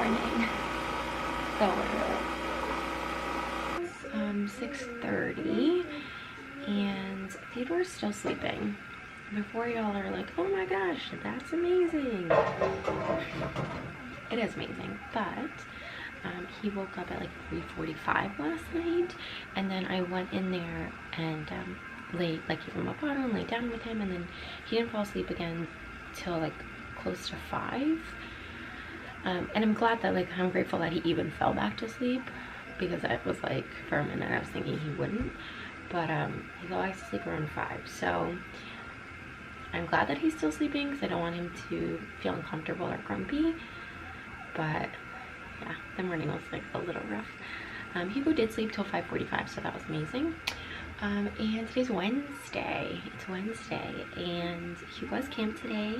morning. So it's 6:30 and Theodore's still sleeping. Before y'all are like, oh my gosh, that's amazing. It is amazing, but he woke up at like 3:45 last night, and then I went in there and gave him a bottle and laid down with him, and then he didn't fall asleep again till like close to 5. And I'm glad that, like, I'm grateful that he even fell back to sleep, because I was like, for a minute I was thinking he wouldn't, but he fell back to sleep around 5, so I'm glad that he's still sleeping because I don't want him to feel uncomfortable or grumpy. But yeah, the morning was like a little rough. Hugo did sleep till 5:45, so that was amazing. And today's Wednesday. It's Wednesday, and Hugo's camp today,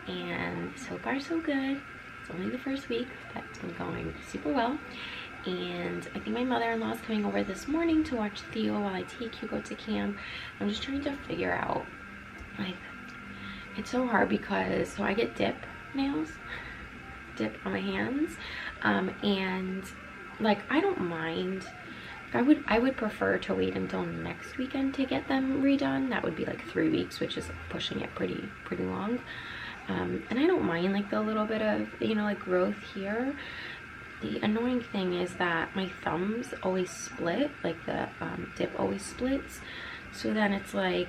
and so far so good. It's only the first week, but it's been going super well. And I think my mother-in-law is coming over this morning to watch Theo while I take Hugo to camp. I'm just trying to figure out, like, it's so hard because, so I get dip nails, dip on my hands, and like, I don't mind. I would prefer to wait until next weekend to get them redone. That would be like 3 weeks, which is pushing it pretty long. And I don't mind like the little bit of, you know, like growth here. The annoying thing is that my thumbs always split, like the dip always splits, so then it's like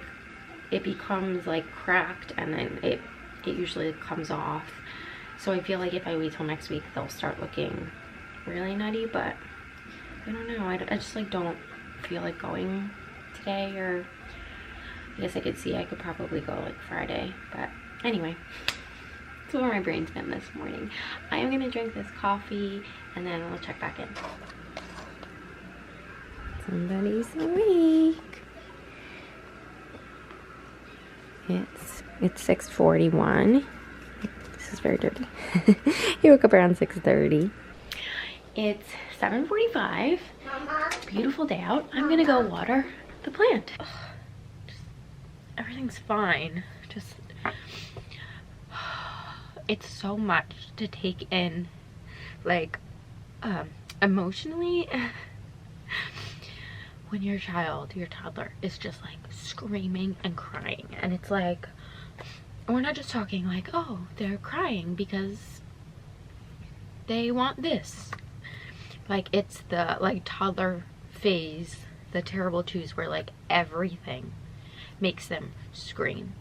it becomes like cracked, and then it usually comes off. So I feel like if I wait till next week, they'll start looking really nutty, but I don't know. I just like don't feel like going today, or I guess I could see I could probably go like Friday, but anyway, that's where my brain's been this morning. I am gonna drink this coffee and then we'll check back in. Somebody's awake. It's 6:41. This is very dirty. He woke up around 6:30. It's 7:45. Beautiful day out. I'm gonna go water the plant. Everything's fine. Just it's so much to take in, like, emotionally, when your toddler is just like screaming and crying, and it's like, we're not just talking like, oh, they're crying because they want this. Like, it's the like toddler phase, the terrible twos, where like everything makes them scream,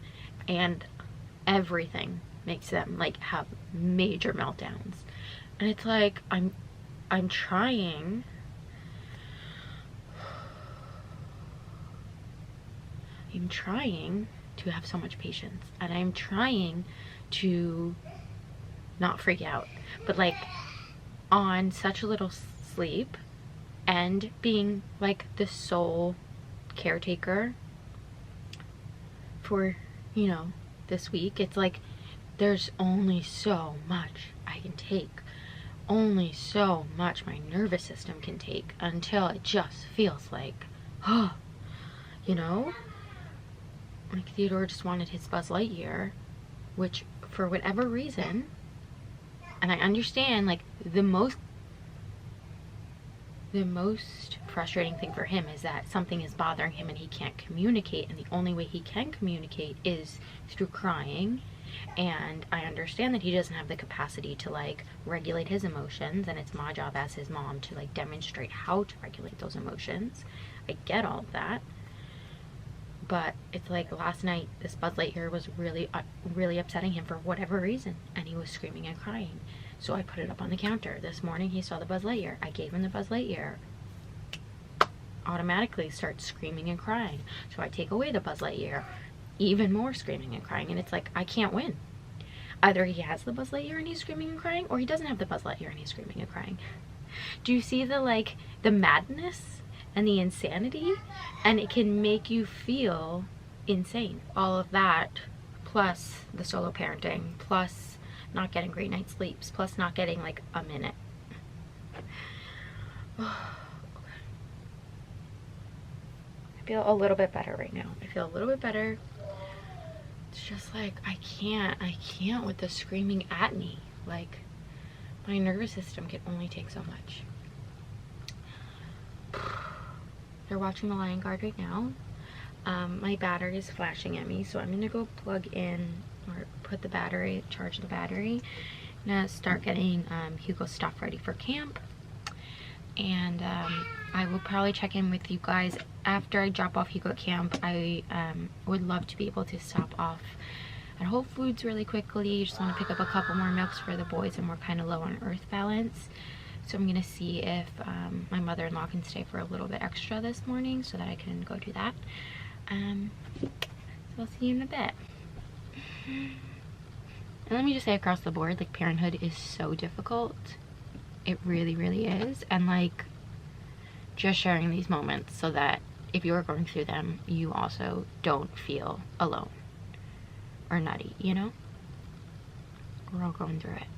and everything makes them like have major meltdowns. And it's like, I'm trying to have so much patience, and I'm trying to not freak out, but like on such a little sleep, and being like the sole caretaker for, you know, this week, it's like there's only so much I can take, only so much my nervous system can take, until it just feels like, oh, you know, like Theodore just wanted his Buzz Lightyear, which for whatever reason, and I understand, like, the most frustrating thing for him is that something is bothering him and he can't communicate, and the only way he can communicate is through crying. And I understand that he doesn't have the capacity to like regulate his emotions, and it's my job as his mom to like demonstrate how to regulate those emotions. I get all of that, but it's like last night this Buzz Lightyear was really upsetting him for whatever reason, and he was screaming and crying. So I put it up on the counter. This morning he saw the Buzz Lightyear. I gave him the Buzz Lightyear. Automatically starts screaming and crying. So I take away the Buzz Lightyear. Even more screaming and crying, and it's like, I can't win. Either he has the Buzz Lightyear and he's screaming and crying, or he doesn't have the Buzz Lightyear and he's screaming and crying. Do you see the like the madness and the insanity? And it can make you feel insane. All of that, plus the solo parenting, plus not getting great night's sleeps, plus not getting like a minute. I feel a little bit better right now. I feel a little bit better. It's just like, I can't with the screaming at me. Like, My nervous system can only take so much. They're watching The Lion Guard right now. My battery is flashing at me, so I'm gonna go plug in or put the battery, charge the battery. I'm gonna start getting Hugo's stuff ready for camp, and I will probably check in with you guys after I drop off Hugo at camp. I would love to be able to stop off at Whole Foods really quickly. Just want to pick up a couple more milks for the boys, and we're kind of low on earth balance. So I'm gonna see if my mother-in-law can stay for a little bit extra this morning so that I can go do that. So I'll see you in a bit. And let me just say, across the board, like, parenthood is so difficult. It really, really is. And like, just sharing these moments so that if you are going through them, you also don't feel alone or nutty, you know? We're all going through it.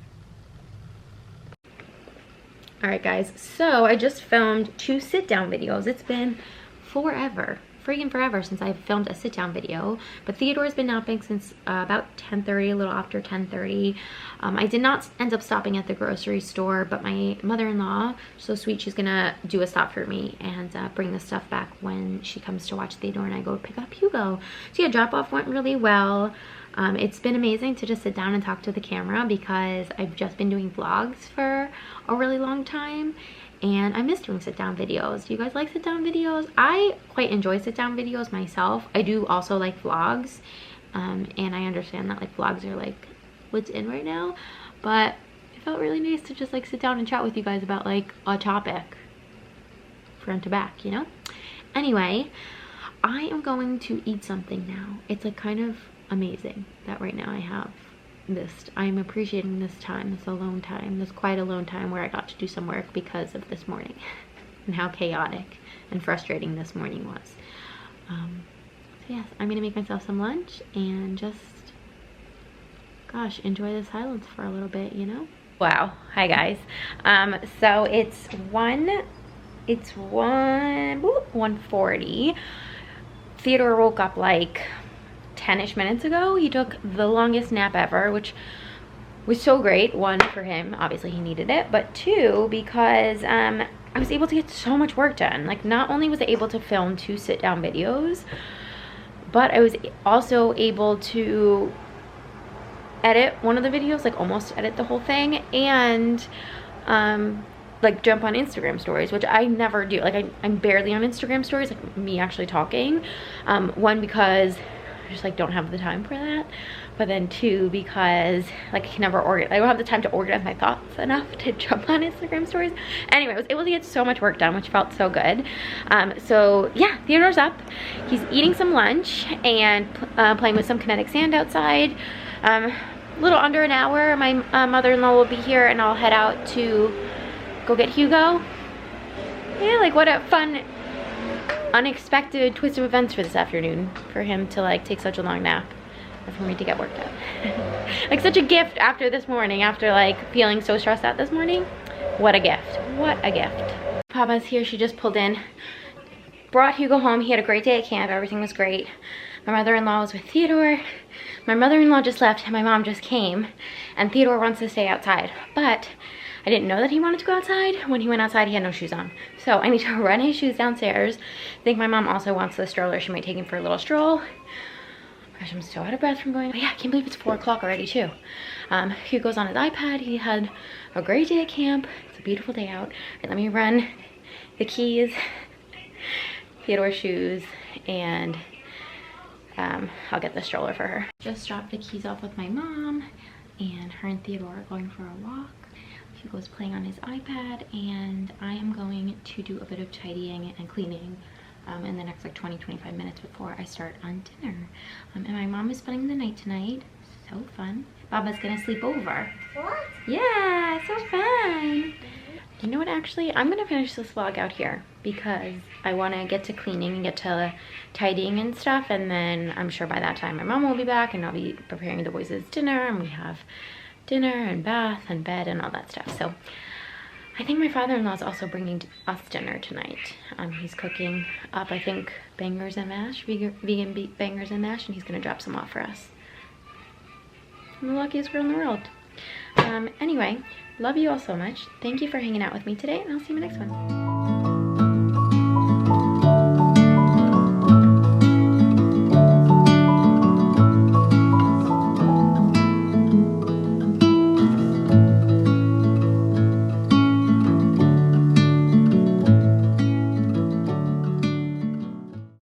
Alright guys, so I just filmed 2 sit-down videos. It's been forever, freaking forever since I've filmed a sit-down video, but Theodore's been napping since about 10:30, a little after 10:30. I did not end up stopping at the grocery store, but my mother-in-law, so sweet, she's gonna do a stop for me and bring the stuff back when she comes to watch Theodore and I go pick up Hugo. So yeah, drop-off went really well. It's been amazing to just sit down and talk to the camera because I've just been doing vlogs for a really long time, and I miss doing sit-down videos. Do you guys like sit-down videos? I quite enjoy sit-down videos myself. I do also like vlogs, and I understand that like vlogs are like what's in right now, but it felt really nice to just like sit down and chat with you guys about like a topic front to back, you know? Anyway, I am going to eat something now. It's like kind of amazing that right now I have this. I'm appreciating this time, this alone time, this quiet alone time where I got to do some work because of this morning and how chaotic and frustrating this morning was. So yes, I'm gonna make myself some lunch and just, gosh, enjoy the silence for a little bit, you know? Wow. Hi guys. So it's 1:40. Theodore woke up like 10-ish minutes ago. He took the longest nap ever, which was so great. 1, for him, obviously he needed it, but 2, because I was able to get so much work done. Like, not only was I able to film 2 sit-down videos, but I was also able to edit one of the videos, like almost edit the whole thing, and like jump on Instagram stories, which I never do. Like, I'm barely on Instagram stories, like me actually talking. 1, because I just like don't have the time for that, but then 2, because like I can never I don't have the time to organize my thoughts enough to jump on Instagram stories. Anyway, I was able to get so much work done, which felt so good. So yeah, Theodore's up. He's eating some lunch and playing with some kinetic sand outside. A little under an hour, my mother-in-law will be here, and I'll head out to go get Hugo. Yeah, like what a fun, unexpected twist of events for this afternoon, for him to like take such a long nap and for me to get work done. Like such a gift after this morning, after like feeling so stressed out this morning. What a gift, what a gift. Papa's here, she just pulled in. Brought Hugo home, he had a great day at camp, everything was great. My mother-in-law was with Theodore. My mother-in-law just left and my mom just came, and Theodore wants to stay outside, but I didn't know that he wanted to go outside. When he went outside, he had no shoes on. So I need to run his shoes downstairs. I think my mom also wants the stroller. She might take him for a little stroll. Gosh, I'm so out of breath from going. But yeah, I can't believe it's 4 o'clock already too. Hugo's on his iPad. He had a great day at camp. It's a beautiful day out. Right, let me run the keys, Theodore's shoes, and I'll get the stroller for her. Just dropped the keys off with my mom, and her and Theodore are going for a walk. Hugo's playing on his iPad, and I am going to do a bit of tidying and cleaning in the next like 20-25 minutes before I start on dinner. And my mom is spending the night tonight. So fun. Baba's gonna sleep over. What? Yeah, so fun. You know what, actually, I'm gonna finish this vlog out here because I wanna get to cleaning and get to tidying and stuff, and then I'm sure by that time my mom will be back and I'll be preparing the boys' dinner, and we have dinner and bath and bed and all that stuff. So I think my father-in-law is also bringing us dinner tonight. He's cooking up, I think, bangers and mash, vegan bangers and mash, and he's gonna drop some off for us. I'm the luckiest girl in the world. Anyway, love you all so much. Thank you for hanging out with me today, and I'll see you in the next one.